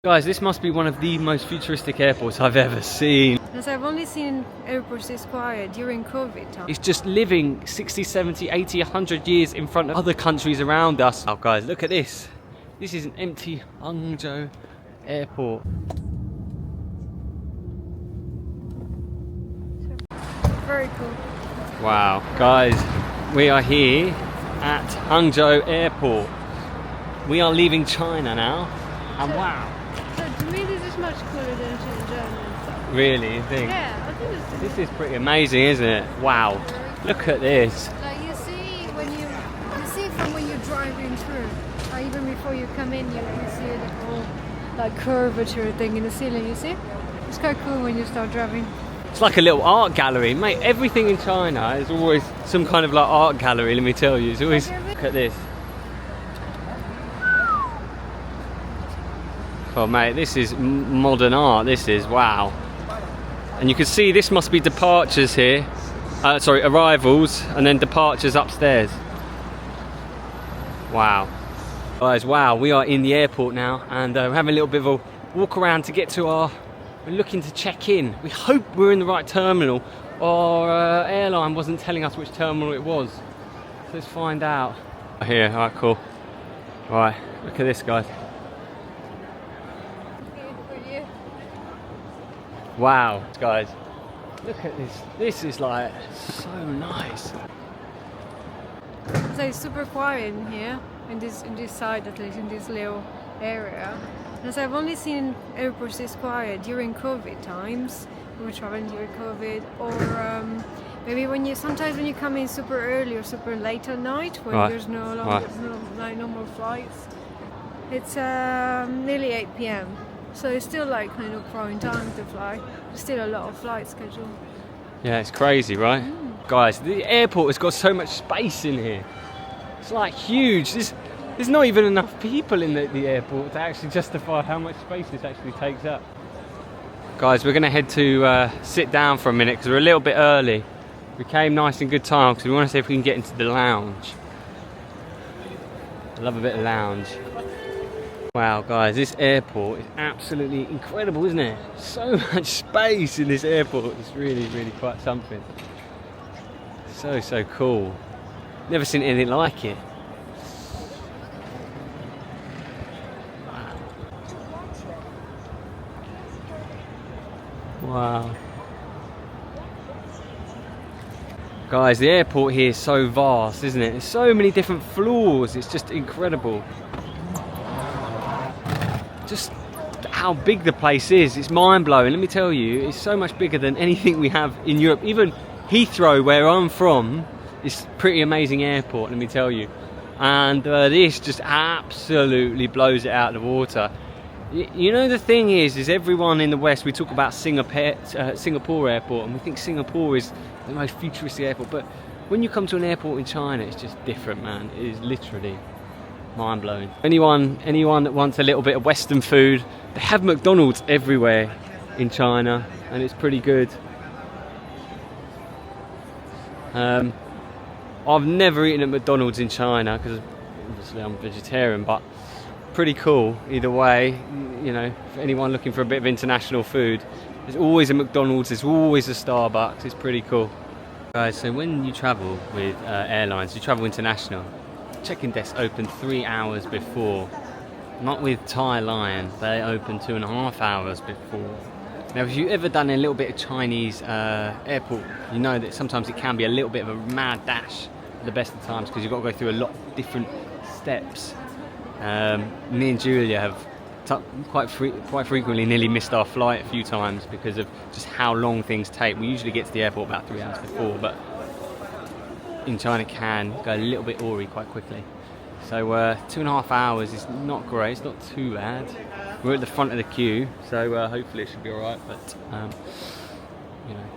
Guys, this must be one of the most futuristic airports I've ever seen. Because I've only seen airports this quiet during COVID time. It's just living 60, 70, 80, 100 years in front of other countries around us. Oh guys, look at this. This is an empty Hangzhou airport. Very cool. Wow, guys, we are here at Hangzhou airport. We are leaving China now, and wow. So to me this is much cooler than Shenzhen and stuff. Really, you think? Yeah, I think This is pretty amazing, isn't it? Wow, look at this. like you see from when you're driving through, even before you come in, you can see a little like curvature thing in the ceiling. You see? It's quite cool when you start driving. It's like a little art gallery, mate. Everything in China is always some kind of like art gallery. Let me tell you, it's always. Look at this. Oh mate, this is modern art. This is wow. And you can see this must be departures here. Sorry, arrivals, and then departures upstairs. Wow. Guys, wow, we are in the airport now, and we're having a little bit of a walk around to get to our. We're looking to check in. We hope we're in the right terminal. Our airline wasn't telling us which terminal it was. So let's find out. Here, alright, cool. Right, look at this, guys. Wow, guys, look at this. This is like so nice. So it's super quiet in here, in this side, at least in this little area. Because I've only seen airports this quiet during COVID times. We were traveling during COVID, or maybe sometimes when you come in super early or super late at night, when there's no more flights. It's nearly 8 p.m. So it's still like kind of prime time to fly. There's still a lot of flights scheduled. Yeah, it's crazy, right? Guys, the airport has got so much space in here. It's like huge. There's not even enough people in the airport to actually justify how much space this actually takes up. Guys, we're going to head to sit down for a minute because we're a little bit early. We came nice and good time because we want to see if we can get into the lounge. I love a bit of lounge. Wow, guys, this airport is absolutely incredible, isn't it? So much space in this airport. It's really, really quite something. So cool. Never seen anything like it. Wow. Guys, the airport here is so vast, isn't it? There's so many different floors. It's just incredible. Just how big the place is, it's mind-blowing. Let me tell you, it's so much bigger than anything we have in Europe. Even Heathrow, where I'm from, is a pretty amazing airport, let me tell you. And this just absolutely blows it out of the water. You know, the thing is everyone in the West, we talk about Singapore airport, and we think Singapore is the most futuristic airport, but when you come to an airport in China, it's just different, man. It is literally mind-blowing. Anyone that wants a little bit of Western food, they have McDonald's everywhere in China, and it's pretty good. I've never eaten at McDonald's in China because obviously I'm vegetarian, but pretty cool either way. You know, for anyone looking for a bit of international food, there's always a McDonald's, there's always a Starbucks. It's pretty cool. Guys, so when you travel with airlines, you travel international, check-in desks open 3 hours before. Not with Thai Lion, they open 2.5 hours before. Now, if you've ever done a little bit of Chinese airport, you know that sometimes it can be a little bit of a mad dash at the best of times because you've got to go through a lot of different steps. Me and Giulia have quite frequently nearly missed our flight a few times because of just how long things take. We usually get to the airport about 3 hours before, but in China can go a little bit awry quite quickly. So 2.5 hours is not great, it's not too bad. We're at the front of the queue, so hopefully it should be alright, but you know.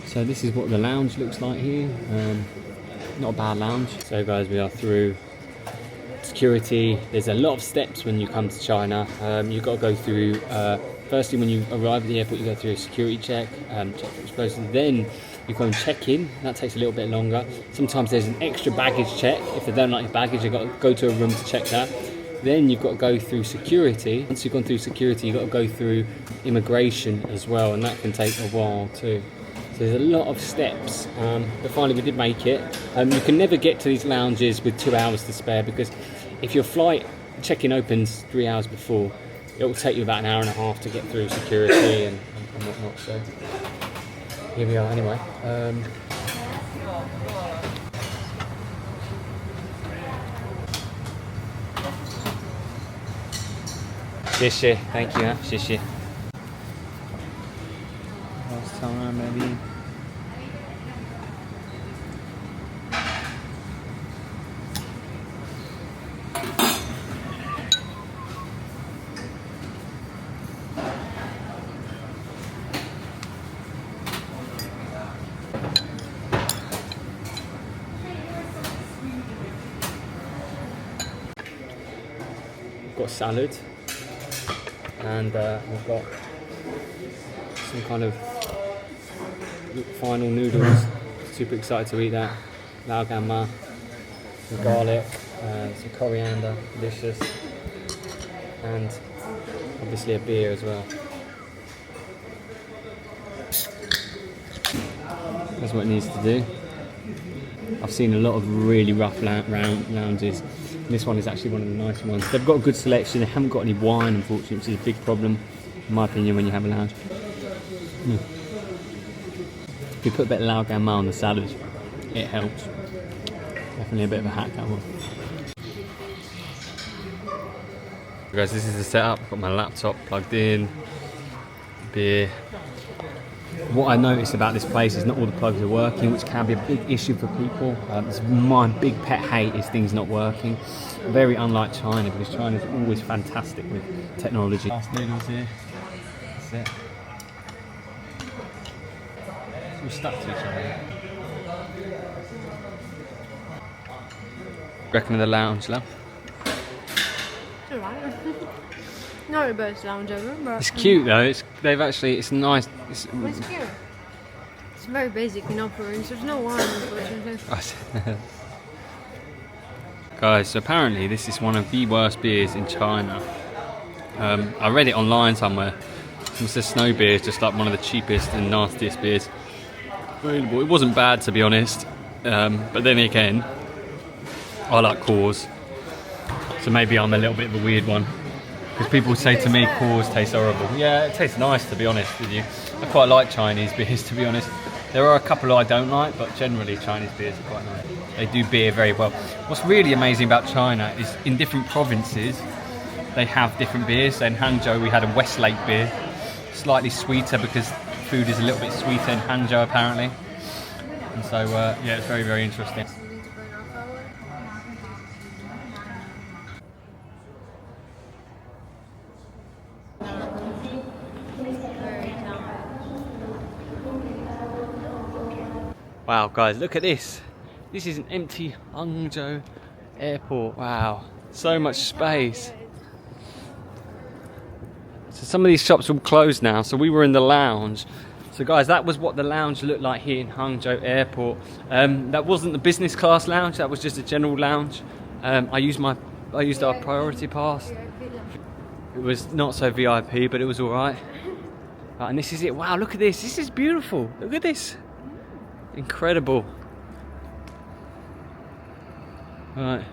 So this is what the lounge looks like here. Not a bad lounge. So guys, we are through security. There's a lot of steps when you come to China. You've got to go through, firstly when you arrive at the airport, you go through a security check, check for explosives. Then You go and check in, that takes a little bit longer. Sometimes there's an extra baggage check. If they don't like your baggage, you've got to go to a room to check that. Then you've got to go through security. Once you've gone through security, you've got to go through immigration as well, and that can take a while too. So there's a lot of steps, but finally we did make it. You can never get to these lounges with 2 hours to spare, because if your flight check-in opens 3 hours before, it will take you about an hour and a half to get through security and whatnot. So here we are anyway. Xie, thank you, xie. Last time maybe. We've got salad, and we've got some kind of final noodles. Super excited to eat that. Lao gan ma, some garlic, some coriander, delicious, and obviously a beer as well. That's what it needs to do. I've seen a lot of really rough lounges. This one is actually one of the nice ones. They've got a good selection. They haven't got any wine, unfortunately, which is a big problem, in my opinion, when you have a lounge. If you put a bit of lao gan ma on the salad, it helps. Definitely a bit of a hack, that one. Guys, this is the setup. I've got my laptop plugged in, beer. What I noticed about this place is not all the plugs are working, which can be a big issue for people. It's my big pet hate is things not working. Very unlike China, because China is always fantastic with technology. Last noodles here. That's it. We're stuck to each other. Recommend the lounge, love? Alright. Not the best lounge ever, but It's cute though. It's nice. it's cute. It's very basic in offering, so there's no wine, unfortunately. Guys, so apparently this is one of the worst beers in China. I read it online somewhere. It says snow beer is just like one of the cheapest and nastiest beers available. It wasn't bad, to be honest, but then again, I like Coors, so maybe I'm a little bit of a weird one. Because people say to me, Coors tastes horrible. Yeah, it tastes nice, to be honest with you. I quite like Chinese beers, to be honest. There are a couple I don't like, but generally Chinese beers are quite nice. They do beer very well. What's really amazing about China is in different provinces, they have different beers. So in Hangzhou, we had a Westlake beer, slightly sweeter because food is a little bit sweeter in Hangzhou, apparently. And so, yeah, it's very, very interesting. Wow, guys, look at this. This is an empty Hangzhou airport. Wow, so much space. So some of these shops are all closed now. So we were in the lounge. So guys, that was what the lounge looked like here in Hangzhou airport. That wasn't the business class lounge. That was just a general lounge. I used our priority pass. It was not so VIP, but it was all right. And this is it. Wow, look at this. This is beautiful. Look at this. Incredible. Right.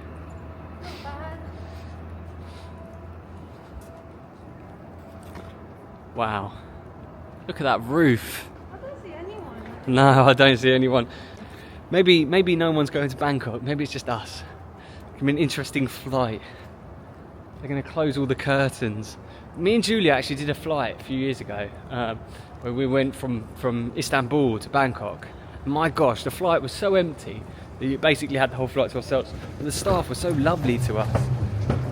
Wow. Look at that roof. I don't see anyone. No, I don't see anyone. Maybe no one's going to Bangkok. Maybe it's just us. It's gonna be an interesting flight. They're going to close all the curtains. Me and Giulia actually did a flight a few years ago where we went from Istanbul to Bangkok. My gosh, the flight was so empty that you basically had the whole flight to ourselves. But the staff were so lovely to us,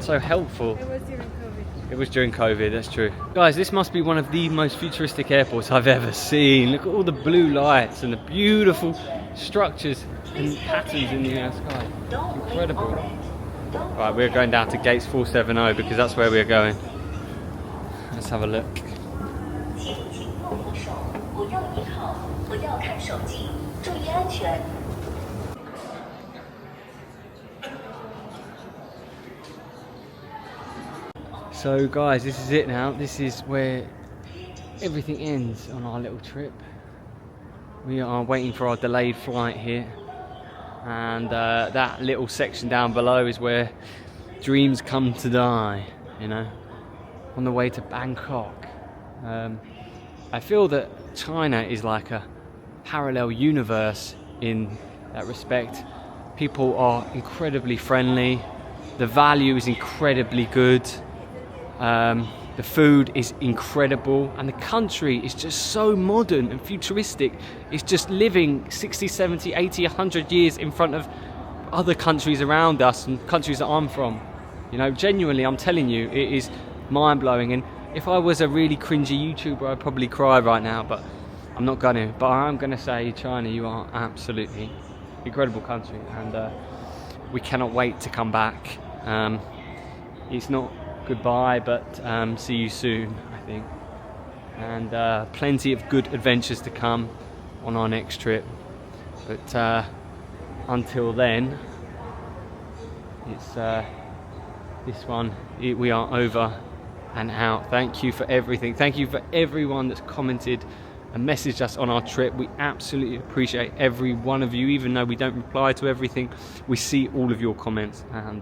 so helpful. It was during COVID. It was during COVID, that's true. Guys, this must be one of the most futuristic airports I've ever seen. Look at all the blue lights and the beautiful structures and patterns in the sky. Incredible. Right, we're going down to gates 470 because that's where we're going. Let's have a look. 权。 So guys, this is it now. This is where everything ends on our little trip. We are waiting for our delayed flight here, and that little section down below is where dreams come to die, you know, on the way to Bangkok. I feel that China is like a parallel universe in that respect. People are incredibly friendly, the value is incredibly good, the food is incredible, and the country is just so modern and futuristic. It's just living 60, 70, 80, 100 years in front of other countries around us and countries that I'm from. You know, genuinely, I'm telling you, it is mind-blowing. And if I was a really cringy YouTuber, I'd probably cry right now, but I'm not gonna. But I'm gonna say, China, you are absolutely incredible country, and we cannot wait to come back. It's not goodbye, but see you soon, I think. And plenty of good adventures to come on our next trip. But until then, it's this one. We are over and out. Thank you for everything. Thank you for everyone that's commented and messaged us on our trip. We absolutely appreciate every one of you, even though we don't reply to everything. We see all of your comments, and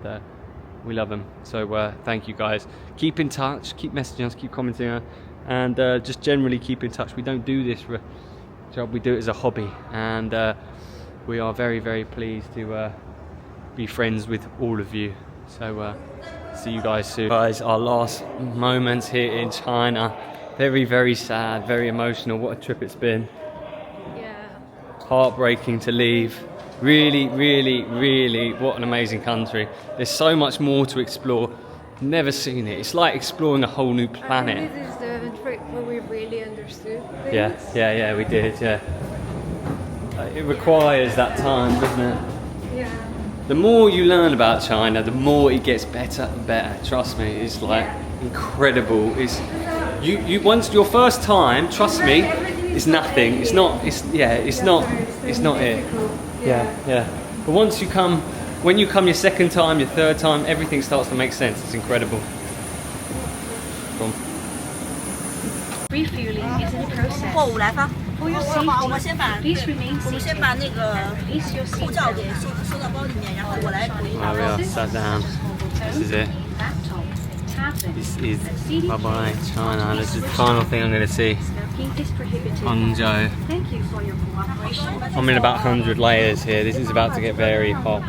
we love them. So thank you guys. Keep in touch, keep messaging us, keep commenting, and just generally keep in touch. We don't do this for a job, we do it as a hobby, and we are very, very pleased to be friends with all of you. So see you guys soon. Guys, our last moments here in China. Very, very sad, very emotional. What a trip it's been. Yeah. Heartbreaking to leave. Really, really, really, what an amazing country. There's so much more to explore. Never seen it. It's like exploring a whole new planet. I think this is the trip where we really understood things. Yeah, we did, yeah. It requires that time, doesn't it? Yeah. The more you learn about China, the more it gets better and better. Trust me, it's like incredible. It's you once your first time, trust me, it's nothing. It's not it. Yeah. But once you come, when you come your second time, your third time, everything starts to make sense. It's incredible. Refueling is in process. 货物来发。 For your 我们 safety, 先把 please remain 我们先 seated. 把那个 Place your 护照 seatbelt 给收到包里面，然后我来补一 There we are, sat down. This is it. Laptop, tablet, This is CD bye-bye China. This is the final thing I'm going to see. Smoking is prohibited. Hangzhou. Thank you for your cooperation. I'm in about 100 layers here. This is about to get very hot.